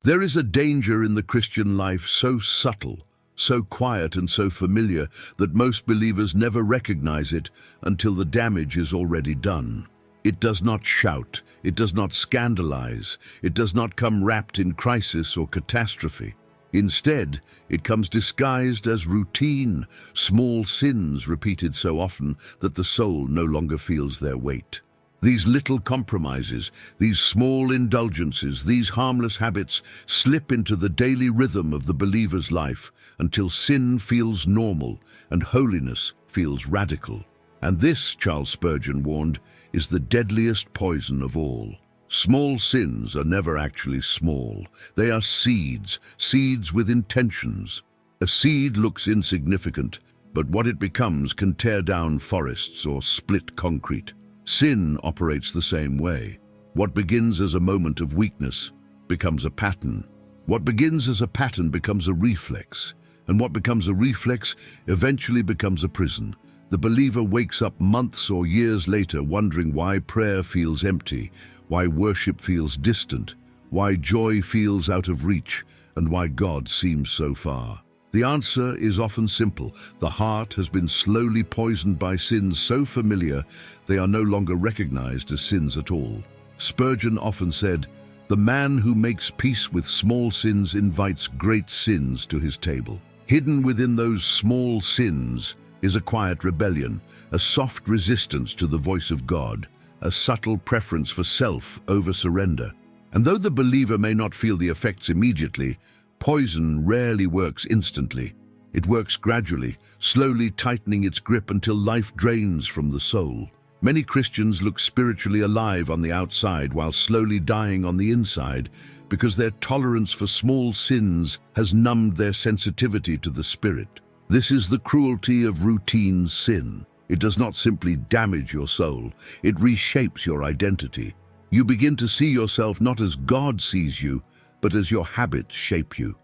There is a danger in the Christian life so subtle, so quiet and so familiar that most believers never recognize it until the damage is already done. It does not shout, it does not scandalize, it does not come wrapped in crisis or catastrophe. Instead, it comes disguised as routine, small sins repeated so often that the soul no longer feels their weight. These little compromises, these small indulgences, these harmless habits slip into the daily rhythm of the believer's life until sin feels normal and holiness feels radical. And this, Charles Spurgeon warned, is the deadliest poison of all. Small sins are never actually small. They are seeds, seeds with intentions. A seed looks insignificant, but what it becomes can tear down forests or split concrete. Sin operates the same way. What begins as a moment of weakness becomes a pattern. What begins as a pattern becomes a reflex. And what becomes a reflex eventually becomes a prison. The believer wakes up months or years later wondering why prayer feels empty, why worship feels distant, why joy feels out of reach, and why God seems so far. The answer is often simple. The heart has been slowly poisoned by sins so familiar they are no longer recognized as sins at all. Spurgeon often said, "The man who makes peace with small sins invites great sins to his table." Hidden within those small sins is a quiet rebellion, a soft resistance to the voice of God, a subtle preference for self over surrender. And though the believer may not feel the effects immediately, poison rarely works instantly. It works gradually, slowly tightening its grip until life drains from the soul. Many Christians look spiritually alive on the outside while slowly dying on the inside because their tolerance for small sins has numbed their sensitivity to the spirit. This is the cruelty of routine sin. It does not simply damage your soul, it reshapes your identity. You begin to see yourself not as God sees you, but as your habits shape you.